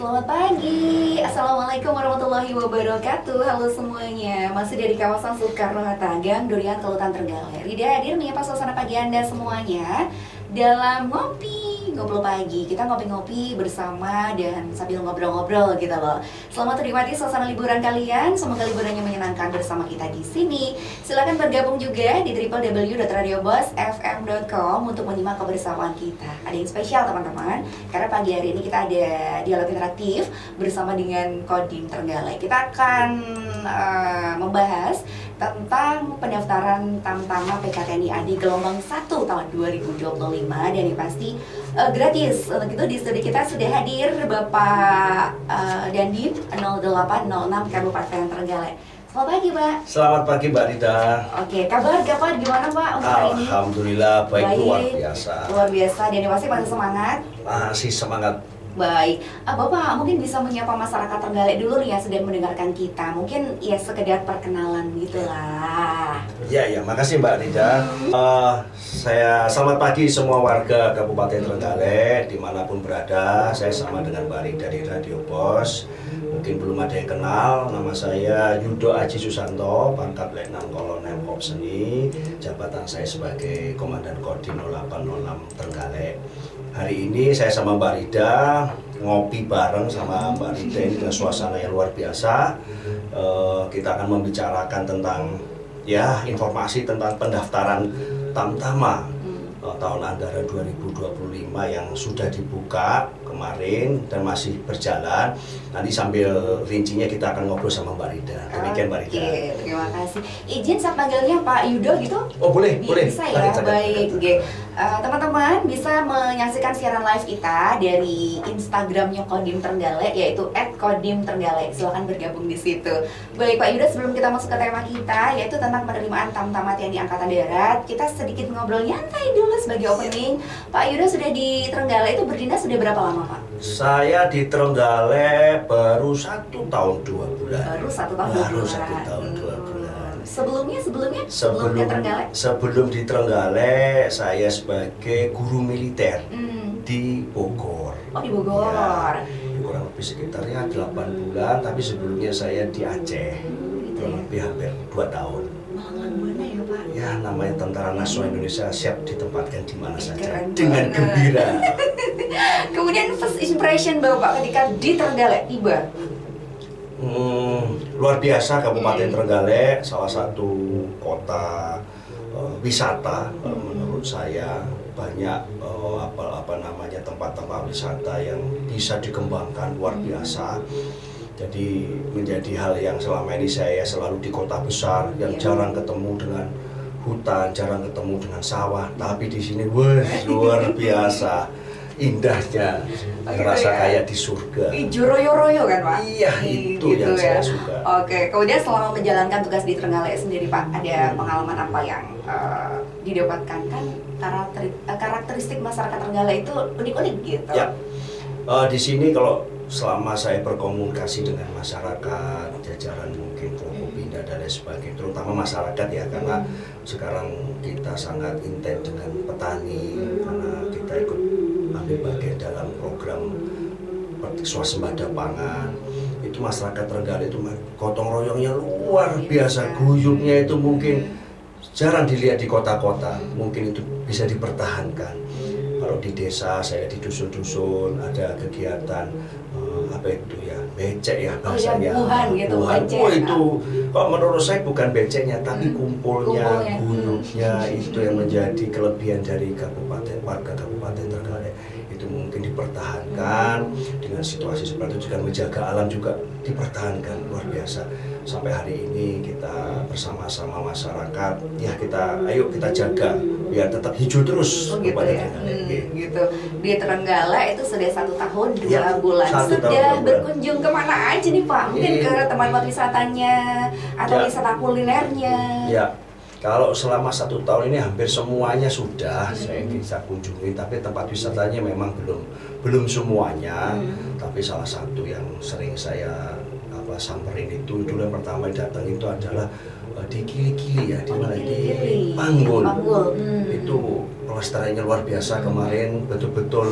Selamat pagi, Assalamualaikum warahmatullahi wabarakatuh. Halo semuanya, masih dari kawasan Soekarno-Hatta, Gang Durian, Kelautan Trenggalek. Rida hadir menyapa suasana pagi Anda semuanya dalam ngobrol pagi. Kita ngopi-ngopi bersama dan sambil ngobrol-ngobrol gitu loh. Selamat menikmati suasana liburan kalian. Semoga liburannya menyenangkan bersama kita di sini. Silakan bergabung juga di www.radiobosfm.com untuk menyimak kebersamaan kita. Ada yang spesial teman-teman, karena pagi hari ini kita ada dialog interaktif bersama dengan Kodim Trenggalek. Kita akan membahas tentang pendaftaran Tamtama PKTNI AD gelombang 1 tahun 2025 dan yang pasti gratis. Untuk itu di studio kita sudah hadir Bapak Dandim 0806 Kabupaten Trenggalek. Selamat pagi Pak. Selamat pagi Mbak Rida. Oke, kabar gimana Pak untuk hari ini? Alhamdulillah baik, luar biasa. Luar biasa, dan pasti masih semangat? Masih semangat. Baik, Bapak mungkin bisa menyapa masyarakat Trenggalek dulu nih yang sedang mendengarkan kita. Mungkin ya sekedar perkenalan gitulah. Ya, makasih Mbak Rida. Saya selamat pagi semua warga Kabupaten Trenggalek dimanapun berada. Saya sama dengan Mbak Rida di Radio Bos. Mungkin belum ada yang kenal, nama saya Yudo Aji Susanto, pangkat Letnan Kolonel Kopseni. Jabatan saya sebagai Komandan Kodim 0806 Trenggalek. Hari ini saya sama Mbak Rida ngopi bareng sama Mbak Rida ini dengan suasana yang luar biasa. Kita akan membicarakan tentang informasi tentang pendaftaran Tamtama tahun anggaran 2025 yang sudah dibuka kemarin dan masih berjalan. Nanti sambil rincinya kita akan ngobrol sama Mbak Rida. Demikian Mbak Rida. Oke, terima kasih. Izin saya panggilnya Pak Yudo gitu? Oh boleh. Bisa ya, baik. Teman-teman bisa menyaksikan siaran live kita dari Instagramnya Kodim Trenggalek, yaitu @kodimtrenggalek. Silahkan bergabung di situ. Baik Pak Yudo, sebelum kita masuk ke tema kita, yaitu tentang penerimaan Tamtama TNI Angkatan Darat, kita sedikit ngobrol nyantai dulu sebagai opening. Pak Yudo sudah di Trenggalek itu berdinas sudah berapa lama Pak? Saya di Trenggalek baru 1 tahun 2 bulan. Baru 1 tahun 2 bulan. Baru 1 tahun 2 bulan. Sebelum ke Trenggalek? Sebelum di Trenggalek, saya sebagai guru militer di Bogor. Oh, di Bogor. Ya, kurang lebih sekitar 8 bulan, tapi sebelumnya saya di Aceh. Kurang lebih hampir 2 tahun. Malang mana ya Pak? Ya, namanya Tentara Nasional Indonesia siap ditempatkan di mana saja Keren dengan banget. gembira. Kemudian first impression Bapak ketika di Trenggalek tiba? Luar biasa Kabupaten Trenggalek, salah satu kota wisata menurut saya. Banyak tempat-tempat wisata yang bisa dikembangkan luar biasa. Jadi menjadi hal yang selama ini saya selalu di kota besar yang jarang ketemu dengan hutan, jarang ketemu dengan sawah, tapi di sini luar biasa indahnya, merasa kayak di surga. Ijo royo-royo kan Pak? Iya, itu gitu yang ya. saya suka. Oke, kemudian selama menjalankan tugas di Trenggalek sendiri Pak, ada pengalaman apa yang didapatkan? Kan karakteristik masyarakat Trenggalek itu unik-unik gitu. Ya, di sini kalau selama saya berkomunikasi dengan masyarakat, jajaran mungkin Forkopimda dan lain sebagainya, terutama masyarakat ya, karena sekarang kita sangat intens dengan petani, karena kita ikut ambil bagian dalam program swasembada pangan. Itu masyarakat Trenggalek itu gotong royongnya luar biasa, guyupnya itu mungkin jarang dilihat di kota-kota, mungkin itu bisa dipertahankan. Kalau di desa, saya di dusun-dusun ada kegiatan becek ya bahasanya. Buhan. Itu kok menurut saya bukan beceknya, tapi kumpulnya, guyupnya itu yang menjadi kelebihan dari warga Kabupaten Trenggalek. Itu mungkin dipertahankan dengan situasi seperti itu, juga menjaga alam juga dipertahankan luar biasa. Sampai hari ini kita bersama-sama masyarakat, ayo kita jaga biar tetap hijau terus. Gitu ya. Gitu. Di Trenggalek itu sudah 1 tahun 2 bulan. Sudah berkunjung kemana aja nih Pak? Mungkin ke tempat wisatanya atau wisata kulinernya? Ya. Kalau selama 1 tahun ini hampir semuanya sudah saya bisa kunjungi, tapi tempat wisatanya memang belum semuanya. Tapi salah satu yang sering saya samperin itu dulu yang pertama datang itu adalah di Kili-Kili ya, di mana di Panggul. Itu pelestariannya luar biasa kemarin, betul-betul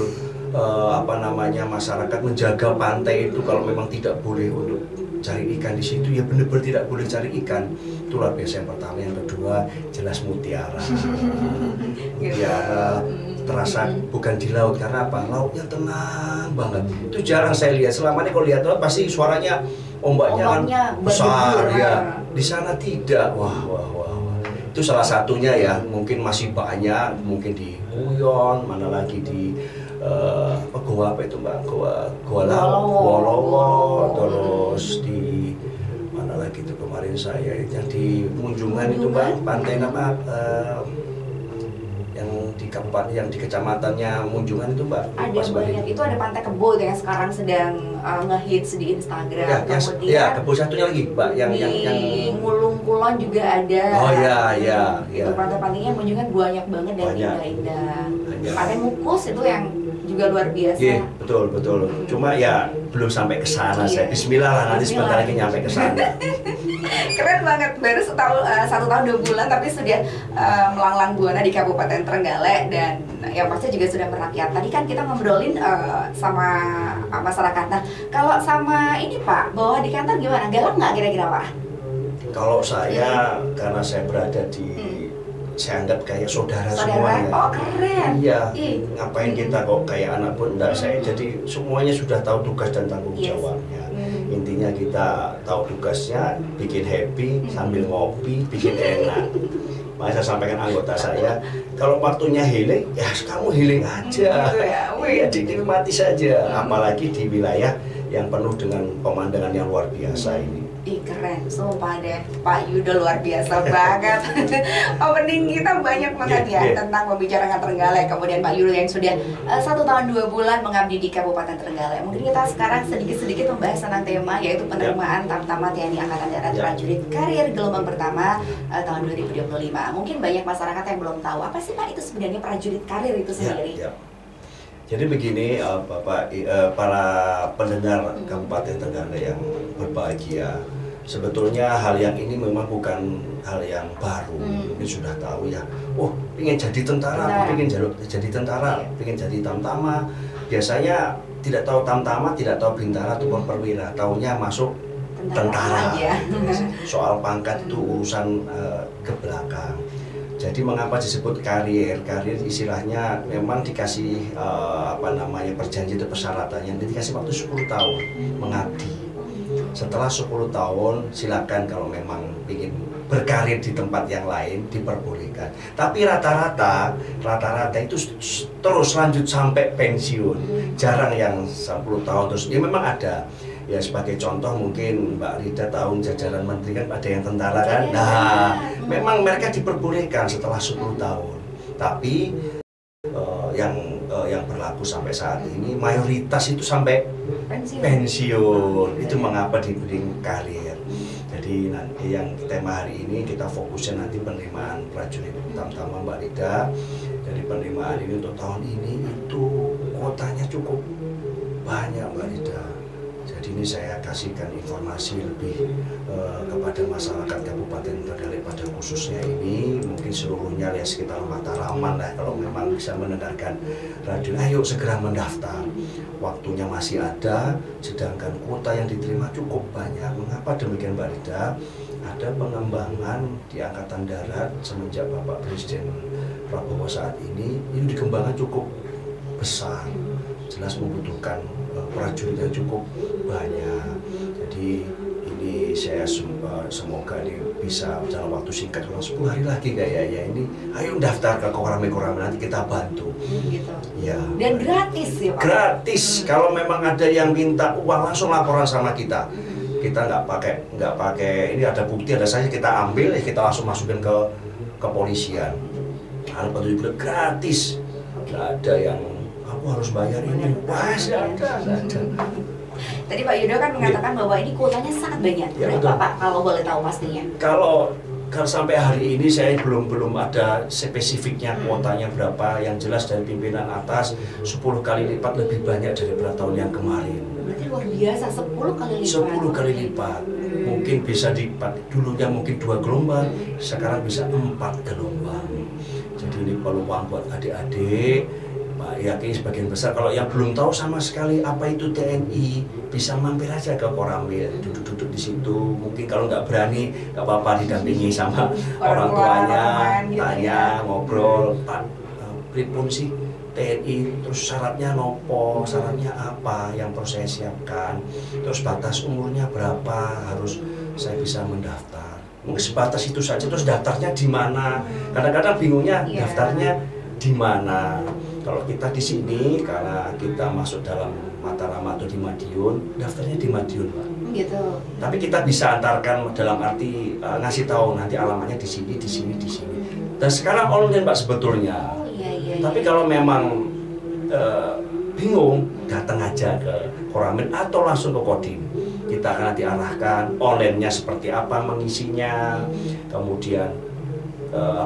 masyarakat menjaga pantai itu kalau memang tidak boleh untuk cari ikan di situ, ya benar-benar tidak boleh cari ikan. Itu luar biasa yang pertama. Yang kedua jelas mutiara. Mutiara terasa bukan di laut, karena apa? Lautnya tenang banget. Itu jarang saya lihat. Selama ini kalau lihat laut pasti suaranya ombaknya besar ya. Di sana tidak. Wah. Itu salah satunya ya. Mungkin masih banyak, mungkin di Puyon, mana lagi di Goa apa itu Mbak? Goa Lowo, terus di mana lagi itu kemarin saya yang di Munjungan itu Mbak, pantai nama yang di kecamatannya Munjungan itu Mbak. Ada banyak, itu ada Pantai Kebo yang sekarang sedang ngehits di Instagram. Ya, kemudian Kebo satunya lagi Mbak, yang Mulung Kulon juga ada. Oh iya. Itu pantai-pantainya Munjungan banyak banget dan indah-indah. Pantai Mukus itu yang juga luar biasa. Iya, betul. Cuma ya belum sampai ke sana. Saya Bismillah lah, nanti sebentar lagi nyampe ke sana. Keren banget, baru 1 tahun 2 bulan tapi sudah melanglang buana di Kabupaten Trenggalek, dan yang pasti juga sudah merakyat. Tadi kan kita ngobrolin sama masyarakat. Nah, kalau sama ini Pak, bawa di kantor gimana? Galak nggak kira-kira Pak? Kalau saya, karena saya berada di saya anggap kayak saudara semuanya. Oh keren. Iya. Ngapain kita kok kayak anak pun enggak, saya jadi semuanya sudah tahu tugas dan tanggung jawabnya. Intinya kita tahu tugasnya, bikin happy sambil ngopi, bikin enak. Makanya saya sampaikan anggota saya, kalau waktunya healing, ya kamu healing aja. Ya, dinikmati saja. Apalagi di wilayah yang penuh dengan pemandangan yang luar biasa ini. Keren, sumpah deh, Pak Yudo luar biasa banget. Opening kita banyak banget tentang pembicaraan Trenggalek. Kemudian Pak Yudo yang sudah 1 tahun 2 bulan mengabdi di Kabupaten Trenggalek. Mungkin kita sekarang sedikit-sedikit membahas tentang tema, yaitu penerimaan Tamtama TNI Angkatan Darat Prajurit Karir gelombang pertama tahun 2025. Mungkin banyak masyarakat yang belum tahu apa sih Pak itu sebenarnya prajurit karir itu sendiri. Jadi begini Bapak, para pendengar Kabupaten Trenggalek yang berbahagia, sebetulnya hal yang ini memang bukan hal yang baru. Ini sudah tahu ya. Oh, ingin jadi tentara, ingin jadi tentara, ingin jadi tamtama. Biasanya tidak tahu tamtama, tidak tahu bintara ataupun perwira, taunya masuk tentara. Soal pangkat itu urusan ke belakang. Jadi mengapa disebut karir? Karir istilahnya memang dikasih perjanjian atau persyaratannya, dikasih waktu 10 tahun mengabdi. Setelah 10 tahun silakan kalau memang ingin berkarir di tempat yang lain diperbolehkan. Tapi rata-rata itu terus lanjut sampai pensiun. Jarang yang 10 tahun terus. Ya memang ada. Ya sebagai contoh mungkin Mbak Rida tahun jajaran menteri kan ada yang tentara kan. Nah, memang mereka diperbolehkan setelah 10 tahun. Tapi yang berlaku sampai saat ini mayoritas itu sampai pensiun. Itu mengapa diberi karir. Jadi nanti yang tema hari ini kita fokusnya nanti penerimaan prajurit Tamtama Mbak Rida. Jadi penerimaan ini untuk tahun ini itu kuotanya cukup banyak Mbak Rida. Jadi ini saya kasihkan informasi lebih kepada masyarakat Kabupaten Trenggalek pada khususnya ini, mungkin seluruhnya ya sekitar Mataraman lah, kalau memang bisa mendengarkan radio, ayo segera mendaftar. Waktunya masih ada, sedangkan kuota yang diterima cukup banyak. Mengapa demikian Mbak Rida? Ada pengembangan di Angkatan Darat semenjak Bapak Presiden Prabowo saat ini dikembangkan cukup besar. Jelas membutuhkan prajurit yang cukup banyak. Jadi ini saya semoga ini bisa dalam waktu singkat, kurang 10 hari lagi kayaknya ini, ayo daftar ke Koramil nanti kita bantu. Gitu. Ya. Dan gratis ya Pak? Gratis. Kalau memang ada yang minta uang langsung laporan sama kita. Kita nggak pakai ini ada bukti ada saja kita ambil, kita langsung masukin ke kepolisian. Hal itu gratis. Nggak ada yang aku harus bayar ini. Wah, ada. Tadi Pak Yudo kan mengatakan bahwa ini kuotanya sangat banyak. Berapa Pak kalau boleh tahu pastinya? Kalau sampai hari ini saya belum ada spesifiknya kuotanya berapa. Yang jelas dari pimpinan atas 10 kali lipat lebih banyak daripada tahun yang kemarin. Berarti luar biasa, 10 kali lipat. 10 kali lipat. Mungkin bisa dulunya mungkin 2 gelombang, sekarang bisa 4 gelombang. Jadi ini peluang buat adik-adik Pak yakin sebagian besar kalau yang belum tahu sama sekali apa itu TNI bisa mampir aja ke Koramil, duduk-duduk di situ. Mungkin kalau nggak berani nggak apa-apa didampingi sama orang tuanya, gitu tanya, ngobrol, Pak, pripun sih TNI, terus syaratnya nopo, syaratnya apa yang perlu saya siapkan, terus batas umurnya berapa harus saya bisa mendaftar. Mungkin sebatas itu saja. Terus daftarnya di mana? Kadang-kadang bingungnya daftarnya di mana. Kalau kita di sini karena kita masuk dalam Mataram atau di Madiun, daftarnya di Madiun, Pak. Gitu. Tapi kita bisa antarkan dalam arti ngasih tahu nanti alamatnya di sini, di sini, di sini. Dan sekarang online, Pak, sebetulnya. Oh, iya. Tapi kalau memang bingung, datang aja ke Koramil atau langsung ke Kodim. Kita akan nanti arahkan online-nya seperti apa mengisinya, kemudian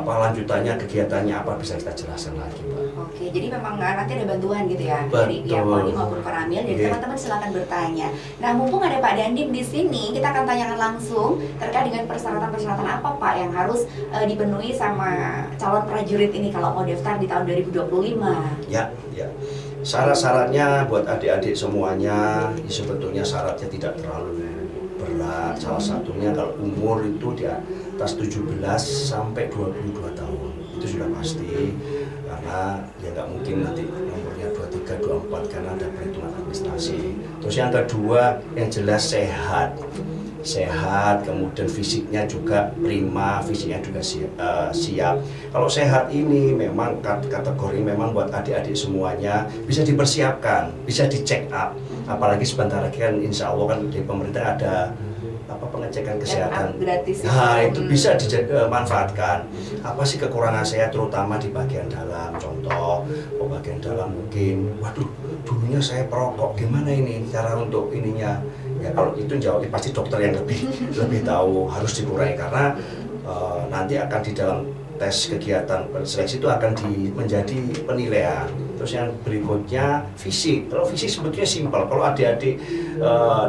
lanjutannya, kegiatannya apa bisa kita jelaskan lagi, Pak. Oke, jadi memang nanti ada bantuan gitu ya dari pihak Kodim maupun Koramil. Jadi teman-teman silakan bertanya. Nah, mumpung ada Pak Dandim di sini, kita akan tanyakan langsung terkait dengan persyaratan-persyaratan apa Pak yang harus dipenuhi sama calon prajurit ini kalau mau daftar di tahun 2025. Ya. Syarat-syaratnya buat adik-adik semuanya, sebetulnya syaratnya tidak terlalu berat. Salah satunya kalau umur itu di atas 17 sampai 22 tahun. Itu sudah pasti. Karena ya nggak mungkin nanti nomornya 23, 24 karena ada perhitungan administrasi. Terus yang kedua, yang jelas sehat, kemudian fisiknya juga prima, fisiknya juga siap. Kalau sehat ini memang kategori memang buat adik-adik semuanya bisa dipersiapkan, bisa dicek up. Apalagi sebentar lagi kan insya Allah kan di pemerintah ada pengecekan kesehatan gratis. Nah, itu bisa dimanfaatkan. Apa sih kekurangan saya terutama di bagian dalam? Contoh, bagian dalam mungkin, waduh, dulunya saya perokok, gimana ini cara untuk ininya? Ya kalau itu jauh pasti dokter yang lebih tahu harus dikurangi karena nanti akan di dalam tes kegiatan seleksi itu akan menjadi penilaian. Terus yang berikutnya fisik. Kalau fisik sebetulnya simpel. Kalau adik-adik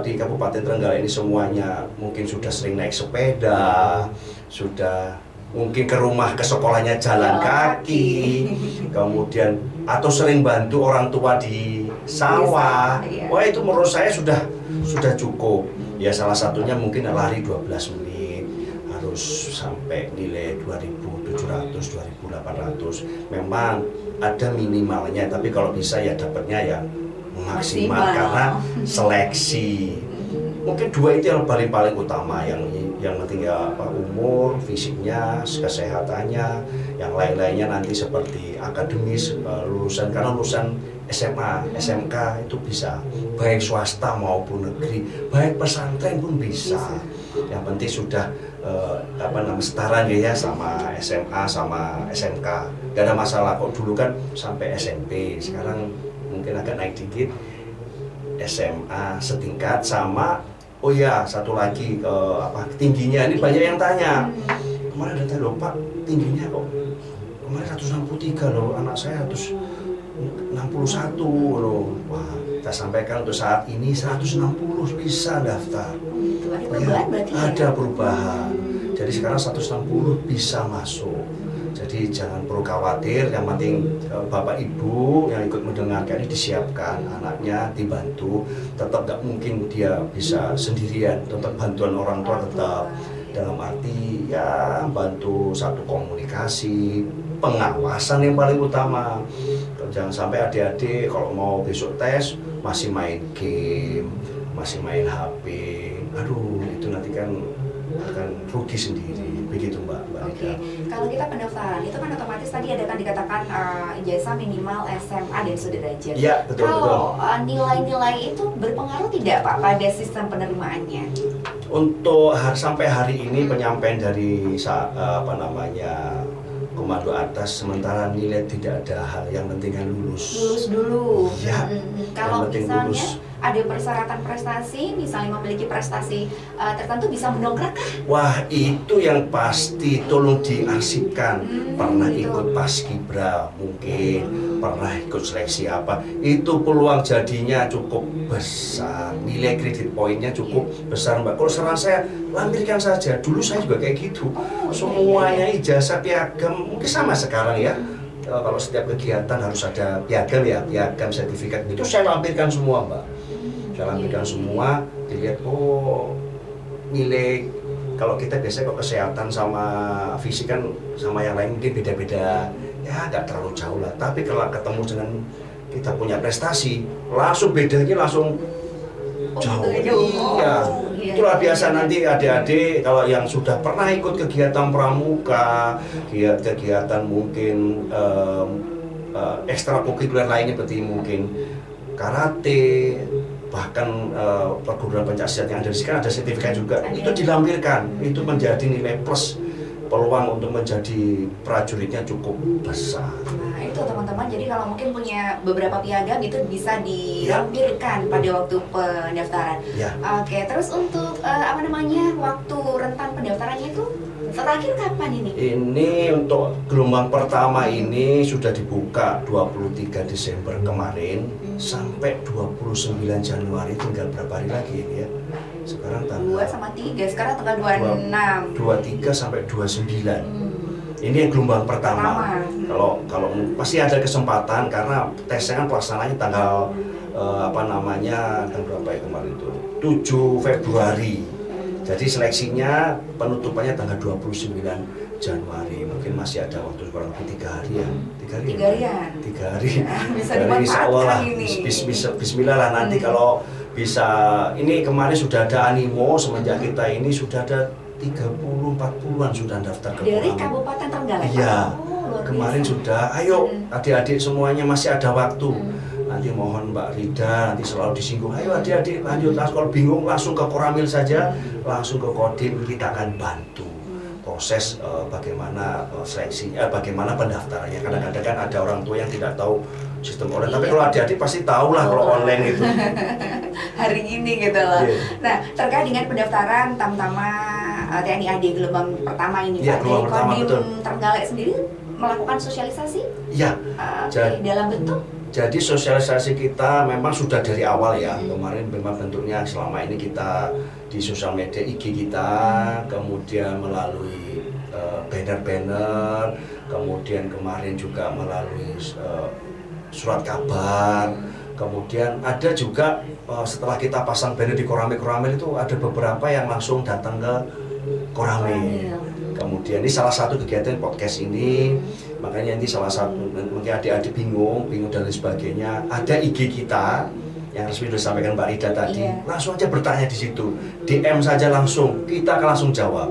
di Kabupaten Trenggalek ini semuanya mungkin sudah sering naik sepeda, sudah mungkin ke rumah ke sekolahnya jalan kaki, kemudian atau sering bantu orang tua di sawah. Wah, itu menurut saya sudah cukup. Ya salah satunya mungkin lari 12 menit harus sampai nilai 2700, 2800. Memang ada minimalnya, tapi kalau bisa ya dapatnya ya maksimal karena seleksi. Mungkin dua itu yang paling utama, yang penting ya umur, fisiknya, kesehatannya, yang lain-lainnya nanti seperti akademis, lulusan karena lulusan SMA, SMK itu bisa, baik swasta maupun negeri, baik pesantren pun bisa. Yang penting sudah setara ya sama SMA sama SMK. Gak ada masalah kok, dulu kan sampai SMP, sekarang mungkin agak naik dikit SMA setingkat sama satu lagi tingginya. Ini banyak yang tanya. Kemarin ada loh Pak, tingginya kok kemarin 163 loh, anak saya 161 loh. Wah, kita sampaikan untuk saat ini 160 bisa daftar. Ada perubahan berarti ya? Ada perubahan. Jadi sekarang 160 bisa masuk. Jadi jangan perlu khawatir, yang penting Bapak Ibu yang ikut mendengarkan ini disiapkan, anaknya dibantu. Tetap gak mungkin dia bisa sendirian, tetap bantuan orang tua tetap. Dalam arti ya bantu satu komunikasi, pengawasan yang paling utama. Jangan sampai adik-adik kalau mau besok tes masih main game, masih main HP. Aduh, itu nanti kan akan rugi sendiri. Begitu Mbak. Oke. Kalau kita pendaftaran itu kan otomatis tadi ada kan dikatakan ijazah minimal SMA dan sederajat. Iya, betul. Kalau nilai-nilai itu berpengaruh tidak Pak pada sistem penerimaannya? Untuk sampai hari ini penyampaian dari komando atas, sementara nilai tidak ada hal, yang penting kan lulus. Lulus dulu. Ya. Kalau misalnya ada persyaratan prestasi, misalnya memiliki prestasi tertentu bisa mendongkrak kah? Wah, itu yang pasti tolong diarsipkan. Pernah ikut Paskibra mungkin, pernah ikut seleksi apa, itu peluang jadinya cukup besar, nilai kredit poinnya cukup besar Mbak. Kalau saran saya, lampirkan saja. Dulu saya juga kayak gitu, semuanya ijazah piagam, mungkin sama sekarang ya, kalau setiap kegiatan harus ada piagam ya, piagam sertifikat itu saya lampirkan semua Mbak. Saya lampirkan semua, dilihat oh milik. Kalau kita biasanya kok kesehatan sama fisik kan sama yang lain mungkin beda-beda, ya nggak terlalu jauh lah. Tapi kalau ketemu dengan kita punya prestasi, langsung bedanya langsung jauh. Iya, itulah biasa nanti adik-adik kalau yang sudah pernah ikut kegiatan pramuka, kegiatan mungkin ekstrakurikuler lainnya seperti mungkin karate, bahkan perguruan pencaksilat yang ada di sini kan ada sertifikat juga, itu dilampirkan, itu menjadi nilai plus, peluang untuk menjadi prajuritnya cukup besar. Nah itu teman-teman, jadi kalau mungkin punya beberapa piagam itu bisa dilampirkan pada waktu pendaftaran. Oke, terus untuk waktu rentang pendaftarannya itu terakhir kapan ini? Ini untuk gelombang pertama ini sudah dibuka 23 Desember kemarin sampai 29 Januari, tinggal berapa hari lagi ini ya? Sekarang tanggal 2 sama 3, sekarang tanggal 26. 23 sampai 29. Ini yang gelombang pertama. Kalau pasti ada kesempatan karena tesnya kan pelaksananya tanggal tanggal berapa ya kemarin itu? 7 Februari. Jadi seleksinya penutupannya tanggal 29 Januari. Mungkin masih ada waktu kurang lebih 3 hari ya. 3 hari. Bisa dimanfaatkan ini. Bismillah lah nanti kalau bisa. Ini kemarin sudah ada animo semenjak kita ini sudah ada 30-40an sudah daftar ke dari Kabupaten Trenggalek. Iya. Kemarin sudah. Ayo adik-adik semuanya masih ada waktu. Nanti mohon Mbak Rida nanti selalu disinggung, ayo adik-adik lanjut, kalau bingung langsung ke Koramil saja, langsung ke Kodim, kita akan bantu proses bagaimana seleksinya, bagaimana pendaftarannya. Kadang-kadang kan ada orang tua yang tidak tahu sistem online, tapi kalau adik-adik pasti tahu lah kalau online itu. Hari ini gitu loh. Nah, terkait dengan pendaftaran Tamtama TNI AD gelombang pertama ini, Pak, dari Kodim Trenggalek sendiri melakukan sosialisasi? Iya. Dalam bentuk? Jadi sosialisasi kita memang sudah dari awal ya. Kemarin memang bentuknya selama ini kita di sosial media IG kita, kemudian melalui banner-banner, kemudian kemarin juga melalui surat kabar, kemudian ada juga setelah kita pasang banner di Koramil itu ada beberapa yang langsung datang ke Koramil. Kemudian ini salah satu kegiatan podcast ini, makanya nanti salah satu mungkin adik-adik bingung dan lain sebagainya, ada IG kita yang resmi sudah disampaikan Mbak Rida tadi, langsung aja bertanya di situ, DM saja langsung, kita akan langsung jawab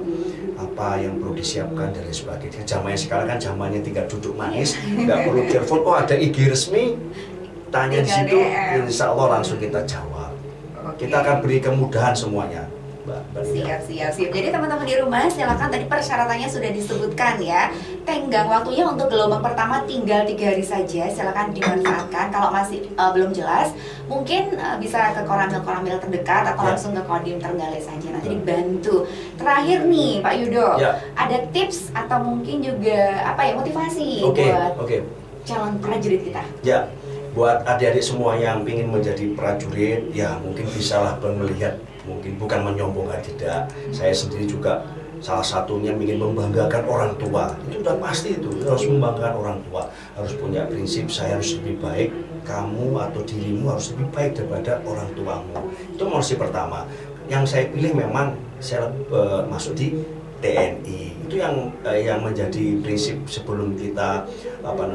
apa yang perlu disiapkan dan lain sebagainya. Zamannya sekarang kan zamannya tinggal duduk manis, nggak perlu telepon, oh ada IG resmi, tanya di situ, insya Allah langsung kita jawab. Kita akan beri kemudahan semuanya. Siap. Jadi teman-teman di rumah silakan, tadi persyaratannya sudah disebutkan ya. Tenggang waktunya untuk gelombang pertama tinggal 3 hari saja. Silakan dimanfaatkan. Kalau masih belum jelas, mungkin bisa ke Koramil terdekat atau langsung ke Kodim Trenggalek saja. Nanti dibantu. Terakhir nih Pak Yudo, ada tips atau mungkin juga motivasi buat calon prajurit kita? Ya. Buat adik-adik semua yang ingin menjadi prajurit, ya mungkin bisalah melihat, mungkin bukan menyombongkan, tidak. Saya sendiri juga salah satunya ingin membanggakan orang tua. Itu udah pasti itu, harus membanggakan orang tua. Harus punya prinsip, saya harus lebih baik, kamu atau dirimu harus lebih baik daripada orang tuamu. Itu motivasi pertama. Yang saya pilih memang saya masuk di TNI. Itu yang menjadi prinsip sebelum kita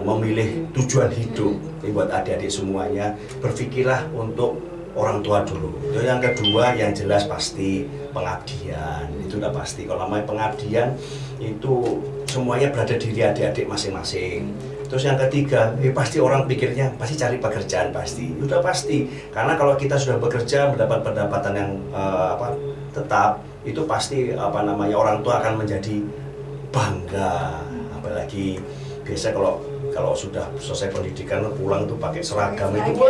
memilih tujuan hidup. Buat adik-adik semuanya, berpikirlah untuk orang tua dulu. Yang kedua yang jelas pasti pengabdian. Itu udah pasti. Kalau namanya pengabdian itu semuanya berada di diri adik-adik masing-masing. Terus yang ketiga, pasti orang pikirnya pasti cari pekerjaan, pasti. Udah pasti. Karena kalau kita sudah bekerja mendapat pendapatan yang tetap, itu pasti orang tua akan menjadi bangga. Apalagi biasa kalau sudah selesai pendidikan pulang tuh pakai seragam itu,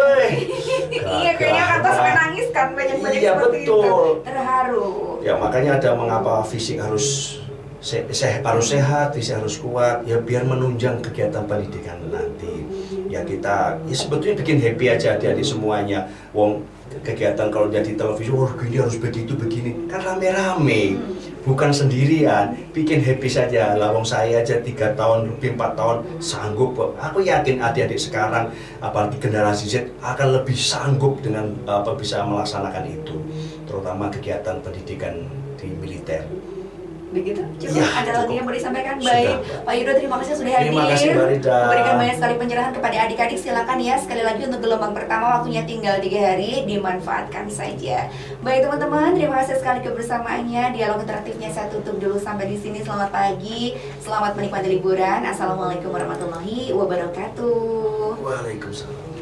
iya, kayaknya atas menangis kan banyak-banyak seperti betul. Itu terharu. Ya makanya ada mengapa fisik harus sehat, fisik harus kuat, ya biar menunjang kegiatan pendidikan nanti. Ya kita sebetulnya bikin happy aja adik-adik semuanya. Wong kegiatan kalau jadi televisi, gini harus begitu begini, kan rame-rame. bukan sendirian, bikin happy saja. Lawang saya aja 3 tahun lebih 4 tahun sanggup. Aku yakin adik-adik sekarang, apalagi generasi Z akan lebih sanggup dengan bisa melaksanakan itu, terutama kegiatan pendidikan di militer. Begitu? Cukup Ya, ada cukup. lagi yang mau disampaikan? Sudah, Baik, Mbak. Pak Yudo terima kasih sudah hadir. Terima kasih, Mbak Rida. Memberikan banyak sekali pencerahan kepada adik-adik. Silakan ya, sekali lagi untuk gelombang pertama waktunya tinggal 3 hari, dimanfaatkan saja. Baik teman-teman, terima kasih sekali kebersamaannya. Dialog interaktifnya saya tutup dulu sampai di sini. Selamat pagi, selamat menikmati liburan. Assalamualaikum warahmatullahi wabarakatuh. Waalaikumsalam.